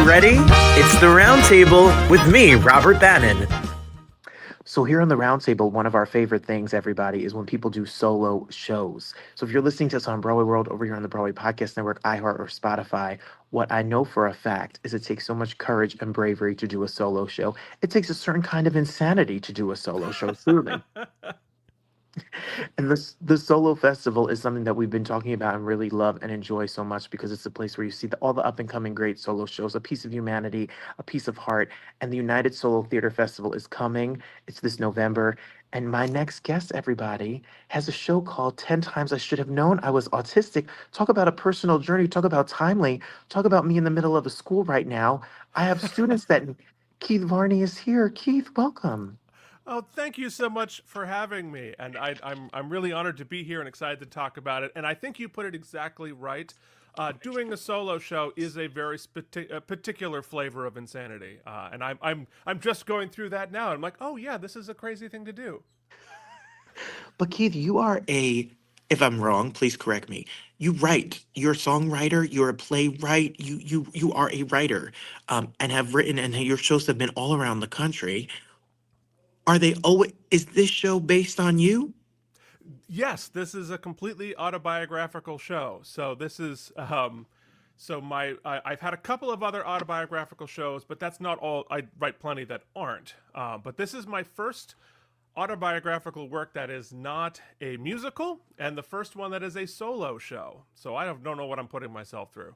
ready? It's the Roundtable with me, Robert Bannon. So here on the Roundtable, one of our favorite things, everybody, is when people do solo shows. So if you're listening to us on Broadway World over here on the Broadway Podcast Network, iHeart, or Spotify, what I know for a fact is it takes so much courage and bravery to do a solo show. It takes a certain kind of insanity to do a solo show, truly. And the solo festival is something that we've been talking about and really love and enjoy so much because it's a place where you see all the up and coming great solo shows, a piece of humanity, a piece of heart. And the United Solo Theater Festival is coming. It's this November. And my next guest, everybody, has a show called 10 Times I Should Have Known I Was Autistic. Talk about a personal journey. Talk about timely. Talk about me in the middle of a school right now. I have students that Keith Varney is here. Keith, welcome. Oh, thank you so much for having me, and I'm really honored to be here and excited to talk about it. And I think you put it exactly right. Doing a solo show is a very particular flavor of insanity, and I'm just going through that now. I'm like, oh yeah, this is a crazy thing to do. But Keith, you are if I'm wrong, please correct me. You write. You're a songwriter. You're a playwright. You are a writer, and have written, and your shows have been all around the country. Are they always? Is this show based on you? Yes, this is a completely autobiographical show. So this is so I've had a couple of other autobiographical shows, but that's not all. I write plenty that aren't. But this is my first autobiographical work that is not a musical, and the first one that is a solo show. So I don't know what I'm putting myself through.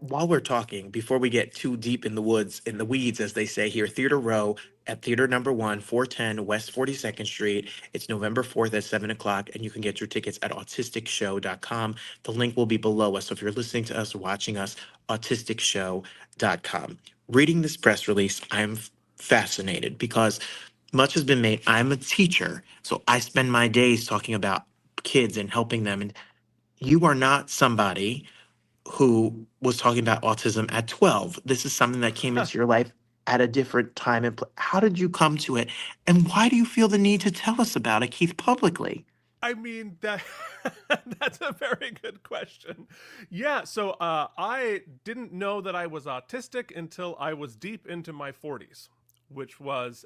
While we're talking, before we get too deep in the woods, in the weeds, as they say here, Theater Row at Theater Number One, 410 West 42nd Street. It's November 4th at 7 o'clock, and you can get your tickets at autisticshow.com. The link will be below us. So if you're listening to us or watching us, autisticshow.com. Reading this press release, I'm fascinated because much has been made. I'm a teacher, so I spend my days talking about kids and helping them. And you are not somebody who was talking about autism at 12. This is something that came into your life at a different time and place. How did you come to it? And why do you feel the need to tell us about it, Keith, publicly? I mean that that's a very good question. Yeah, so I didn't know that I was autistic until I was deep into my 40s, which was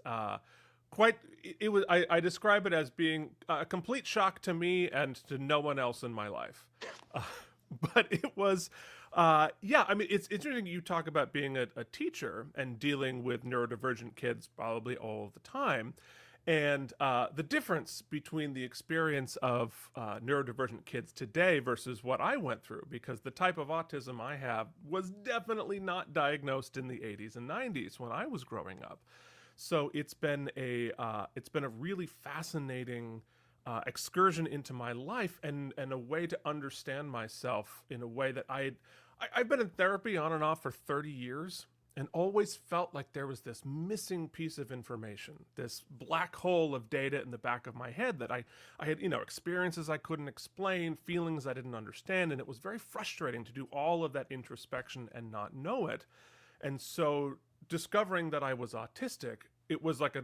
quite. It was. I describe it as being a complete shock to me and to no one else in my life. Uh, but it was. Yeah, I mean, it's interesting you talk about being a teacher and dealing with neurodivergent kids probably all the time. And the difference between the experience of neurodivergent kids today versus what I went through, because the type of autism I have was definitely not diagnosed in the 80s and 90s when I was growing up. So it's been a really fascinating excursion into my life and a way to understand myself in a way that I've been in therapy on and off for 30 years and always felt like there was this missing piece of information, this black hole of data in the back of my head that I had, experiences I couldn't explain, feelings I didn't understand, and it was very frustrating to do all of that introspection and not know it. And so discovering that I was autistic, it was like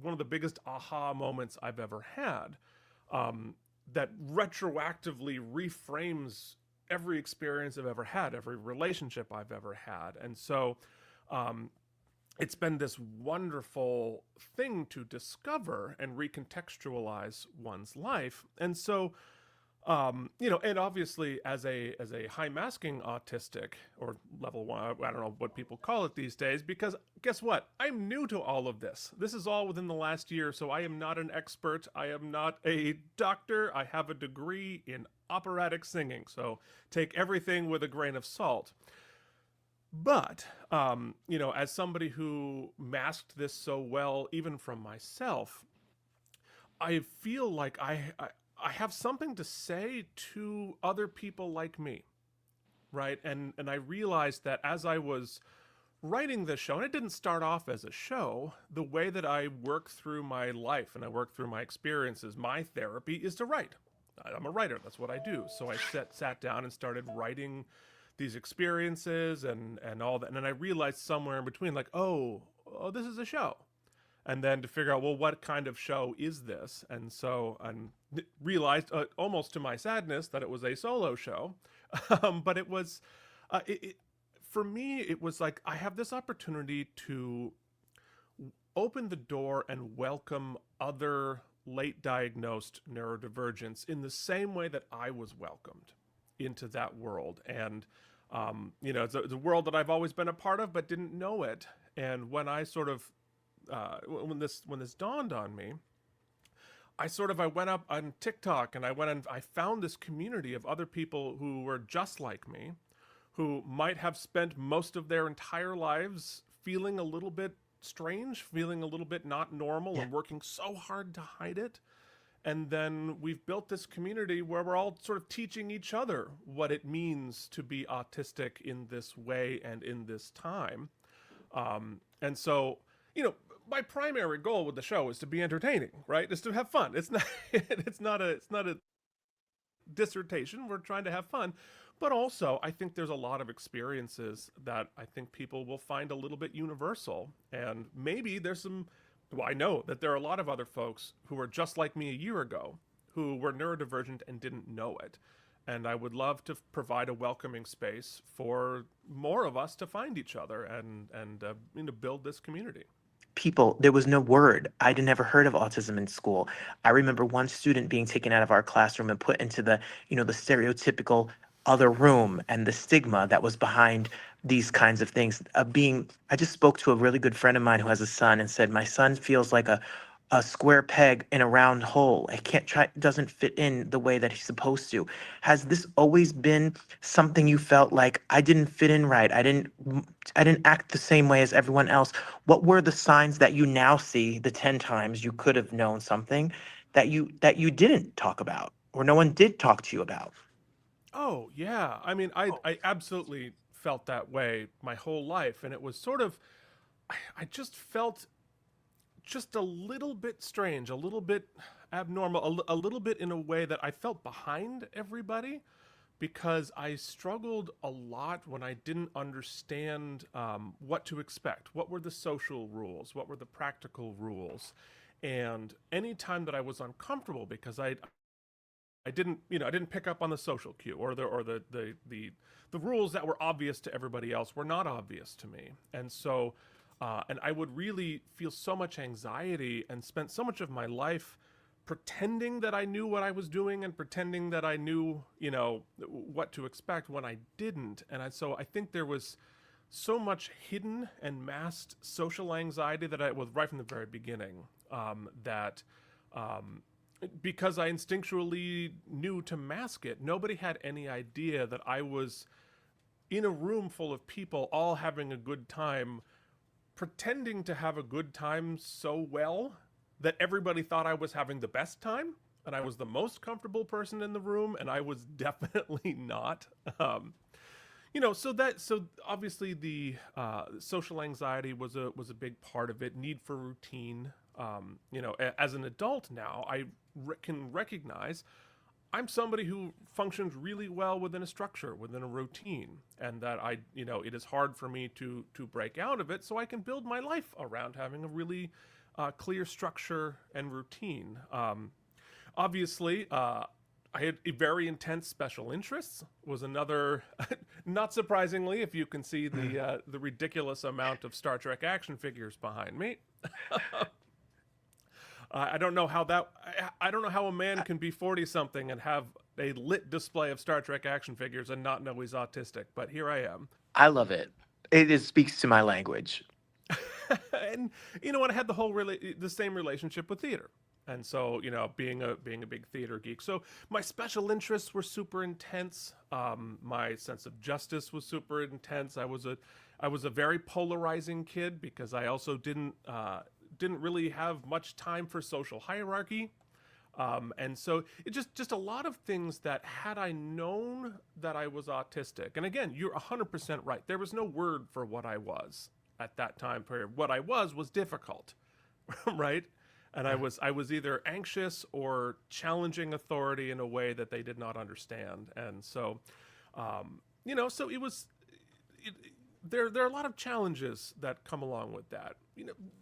one of the biggest aha moments I've ever had, that retroactively reframes every experience I've ever had, every relationship I've ever had. And so it's been this wonderful thing to discover and recontextualize one's life. And so, and obviously as a high masking autistic or level one, I don't know what people call it these days, because guess what? I'm new to all of this. This is all within the last year, so I am not an expert. I am not a doctor. I have a degree in operatic singing, so take everything with a grain of salt. But, as somebody who masked this so well, even from myself, I feel like I have something to say to other people like me, right? And I realized that as I was writing this show, and it didn't start off as a show, the way that I work through my life and I work through my experiences, my therapy is to write. I'm a writer. That's what I do. So I sat down and started writing these experiences and all that. And then I realized somewhere in between, like, oh, this is a show. And then to figure out, well, what kind of show is this? And so I realized, almost to my sadness, that it was a solo show. But it was, for me, it was like I have this opportunity to open the door and welcome other late diagnosed neurodivergents in the same way that I was welcomed into that world. And, it's a world that I've always been a part of, but didn't know it. And when I sort of, when this dawned on me, I went up on TikTok and I found this community of other people who were just like me, who might have spent most of their entire lives feeling a little bit strange, feeling a little bit not normal, and working so hard to hide it. And then we've built this community where we're all sort of teaching each other what it means to be autistic in this way and in this time. And so, my primary goal with the show is to be entertaining, right? Is to have fun. It's not a dissertation. We're trying to have fun. But also, I think there's a lot of experiences that I think people will find a little bit universal. And maybe I know that there are a lot of other folks who were just like me a year ago, who were neurodivergent and didn't know it. And I would love to provide a welcoming space for more of us to find each other and build this community. People, there was no word. I'd never heard of autism in school. I remember one student being taken out of our classroom and put into the stereotypical other room, and the stigma that was behind these kinds of things. I just spoke to a really good friend of mine who has a son and said, my son feels like a square peg in a round hole. Doesn't fit in the way that he's supposed to. Has this always been something you felt like, I didn't fit in right? I didn't act the same way as everyone else. What were the signs that you now see, the 10 times you could have known something that you didn't talk about, or no one did talk to you about? Oh, yeah. I mean, I absolutely felt that way my whole life. And it was sort of, I just felt just a little bit strange, a little bit abnormal, a little bit in a way that I felt behind everybody, because I struggled a lot when I didn't understand what to expect. What were the social rules? What were the practical rules? And anytime that I was uncomfortable because I didn't pick up on the social cue, or the rules that were obvious to everybody else were not obvious to me. And so and I would really feel so much anxiety and spent so much of my life pretending that I knew what I was doing and pretending that I knew, what to expect when I didn't. And so I think there was so much hidden and masked social anxiety that I was right from the very beginning, that because I instinctually knew to mask it, nobody had any idea that I was in a room full of people all having a good time, pretending to have a good time so well that everybody thought I was having the best time and I was the most comfortable person in the room, and I was definitely not. So obviously the social anxiety was a big part of it. Need for routine. As an adult now, I can recognize I'm somebody who functions really well within a structure, within a routine, and that it is hard for me to break out of it. So I can build my life around having a really clear structure and routine. Obviously, I had a very intense special interests. Was another, not surprisingly, if you can see the ridiculous amount of Star Trek action figures behind me. I don't know how a man can be 40-something and have a lit display of Star Trek action figures and not know he's autistic, but here I am. I love it. It speaks to my language. And I had the same relationship with theater. And so, being a big theater geek. So my special interests were super intense. My sense of justice was super intense. I was a very polarizing kid because I also didn't really have much time for social hierarchy. And so it just a lot of things that, had I known that I was autistic, and again, you're 100% right. There was no word for what I was at that time period. What I was difficult, right? And I was either anxious or challenging authority in a way that they did not understand. And so, so it was. There are a lot of challenges that come along with that.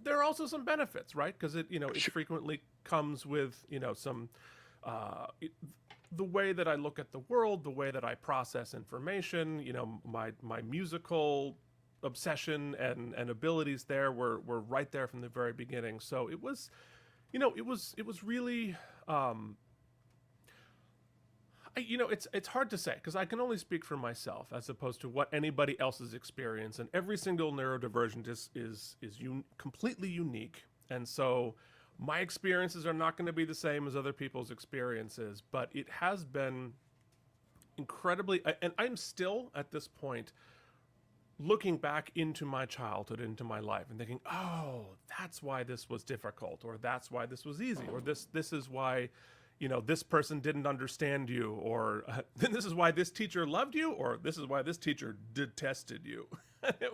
There are also some benefits, right? Because it frequently comes with some the way that I look at the world, the way that I process information, my musical obsession and abilities there were right there from the very beginning. So it was, it was really, it's hard to say because I can only speak for myself as opposed to what anybody else's experience. And every single neurodivergent is completely unique. And so my experiences are not going to be the same as other people's experiences, but it has been incredibly, and I'm still at this point looking back into my childhood, into my life, and thinking, oh, that's why this was difficult, or that's why this was easy, or this is why, this person didn't understand you, or this is why this teacher loved you, or this is why this teacher detested you.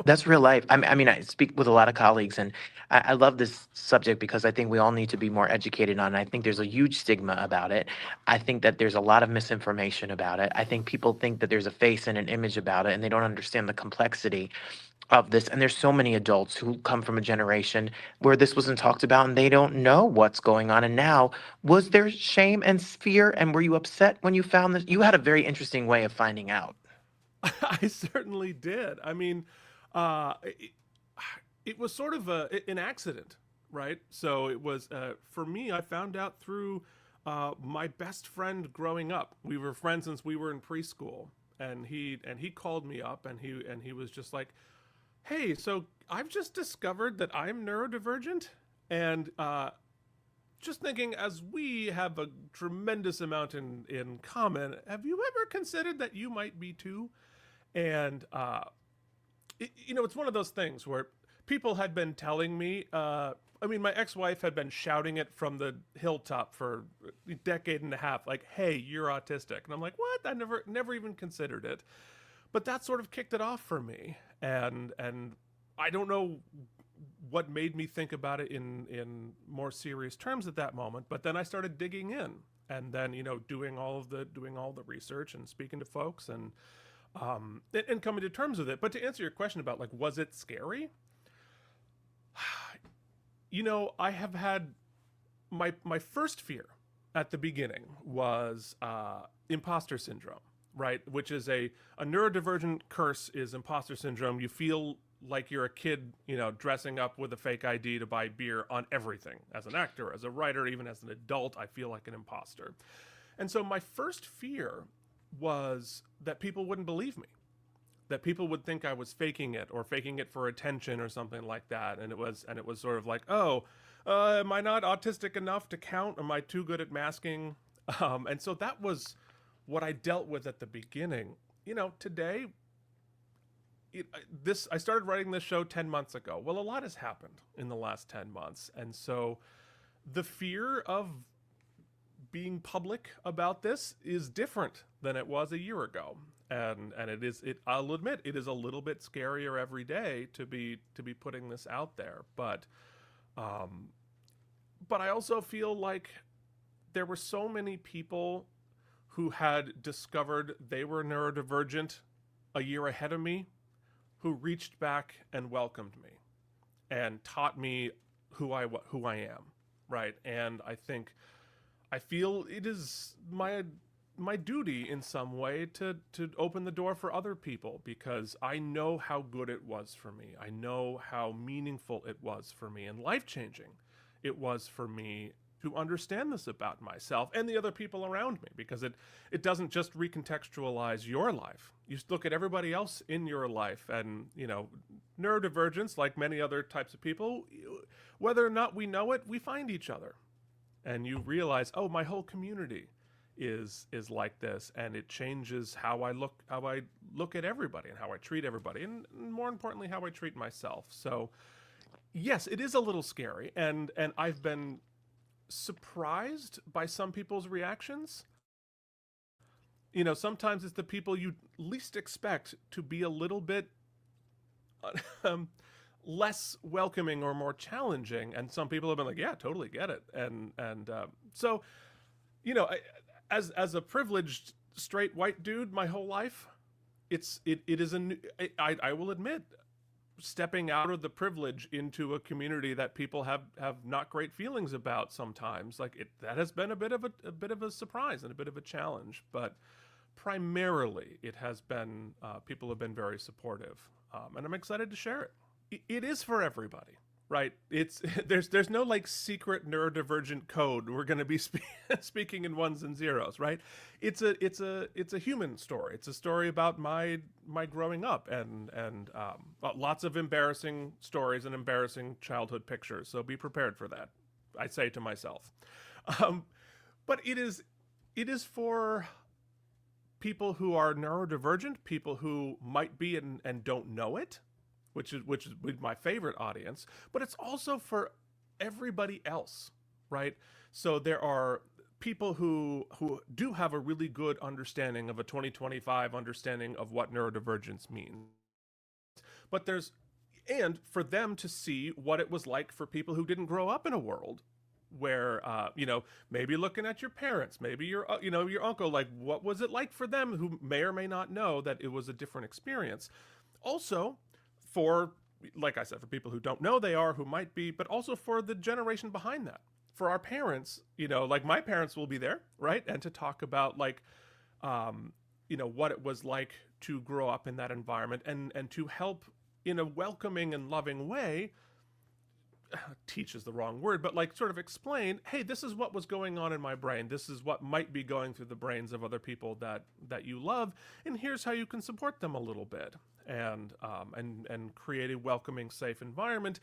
That's real life. I mean, I speak with a lot of colleagues, and I love this subject because I think we all need to be more educated on it. I think there's a huge stigma about it. I think that there's a lot of misinformation about it. I think people think that there's a face and an image about it, and they don't understand the complexity of this. And there's so many adults who come from a generation where this wasn't talked about, and they don't know what's going on. And now, was there shame and fear? And were you upset when you found this? You had a very interesting way of finding out. I certainly did. I mean, it, it was sort of an accident, right? So it was, for me, I found out through my best friend growing up. We were friends since we were in preschool, and he called me up, and he was just like, "Hey, so I've just discovered that I'm neurodivergent, and just thinking, as we have a tremendous amount in common, have you ever considered that you might be too?" And it's one of those things where people had been telling me. I mean, my ex-wife had been shouting it from the hilltop for a decade and a half, like, "Hey, you're autistic," and I'm like, "What? I never even considered it." But that sort of kicked it off for me, and I don't know what made me think about it in more serious terms at that moment. But then I started digging in, and then doing all the research and speaking to folks, and coming to terms with it. But to answer your question about, like, was it scary? I have had my first fear at the beginning was imposter syndrome, right? Which is a neurodivergent curse is imposter syndrome. You feel like you're a kid, dressing up with a fake ID to buy beer on everything. As an actor, as a writer, even as an adult, I feel like an imposter. And so my first fear was that people wouldn't believe me, that people would think I was faking it or faking it for attention or something like that. And it was sort of like, oh, am I not autistic enough to count? Am I too good at masking? And so that was what I dealt with at the beginning. Today, I started writing this show 10 months ago. Well, a lot has happened in the last 10 months. And so the fear of being public about this is different than it was a year ago. And I'll admit, it is a little bit scarier every day to be putting this out there. But I also feel like there were so many people who had discovered they were neurodivergent a year ahead of me, who reached back and welcomed me and taught me who I am, right? And I feel it is my duty in some way to open the door for other people, because I know how good it was for me. I know how meaningful it was for me and life-changing it was for me to understand this about myself and the other people around me, because it doesn't just recontextualize your life. You look at everybody else in your life, and neurodivergence, like many other types of people, whether or not we know it, we find each other, and you realize, oh, my whole community is like this, and it changes how I look at everybody and how I treat everybody, and more importantly, how I treat myself. So yes, it is a little scary, and I've been surprised by some people's reactions. Sometimes it's the people you least expect to be a little bit less welcoming or more challenging, and some people have been like, yeah, totally get it. So as a privileged straight white dude my whole life, I will admit, stepping out of the privilege into a community that people have not great feelings about sometimes. Like that has been a bit of a surprise and a bit of a challenge, but primarily it has been people have been very supportive, and I'm excited to share it. It is for everybody, right? It's there's no like secret neurodivergent code we're going to be speaking in ones and zeros, right? It's a human story. It's a story about my growing up and lots of embarrassing stories and embarrassing childhood pictures. So be prepared for that, I say to myself. But it is for people who are neurodivergent, people who might be and don't know it, which is my favorite audience, but it's also for everybody else, right? So there are people who do have a really good understanding of a 2025 understanding of what neurodivergence means. But and for them to see what it was like for people who didn't grow up in a world where, maybe looking at your parents, maybe your uncle, like what was it like for them who may or may not know that it was a different experience. Also, for, like I said, for people who don't know they are, who might be, but also for the generation behind that. For our parents, like my parents will be there, right? And to talk about like, what it was like to grow up in that environment and to help in a welcoming and loving way, teach is the wrong word, but like sort of explain, hey, this is what was going on in my brain. This is what might be going through the brains of other people that you love. And here's how you can support them a little bit and create a welcoming, safe environment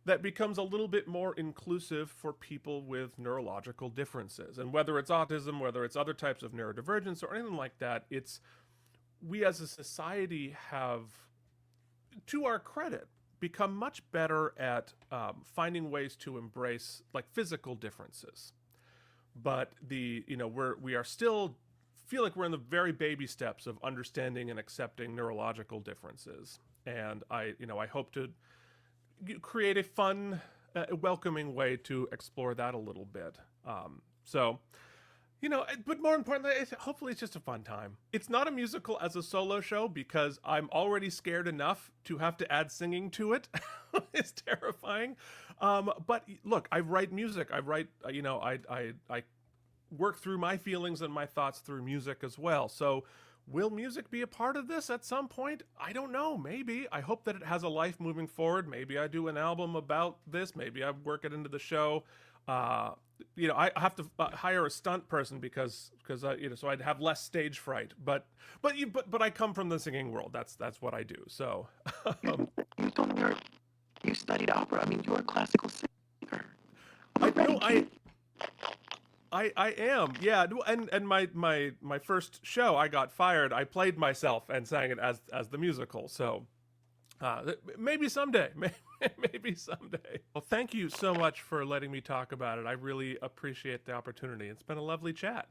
that becomes a little bit more inclusive for people with neurological differences. And whether it's autism, whether it's other types of neurodivergence or anything like that, we as a society have, to our credit, become much better at finding ways to embrace like physical differences. But we are still feel like we're in the very baby steps of understanding and accepting neurological differences. And I hope to create a fun, welcoming way to explore that a little bit. But more importantly, hopefully it's just a fun time. It's not a musical as a solo show because I'm already scared enough to have to add singing to it. It's terrifying. But look, I write music. I work through my feelings and my thoughts through music as well. So will music be a part of this at some point? I don't know. Maybe. I hope that it has a life moving forward. Maybe I do an album about this. Maybe I work it into the show. I have to hire a stunt person because so I'd have less stage fright. But I come from the singing world. That's what I do. So you told me you studied opera. I mean, you're a classical singer. I am, yeah. And my first show, I got fired. I played myself and sang it as the musical. So maybe someday. Maybe someday. Well, thank you so much for letting me talk about it. I really appreciate the opportunity. It's been a lovely chat.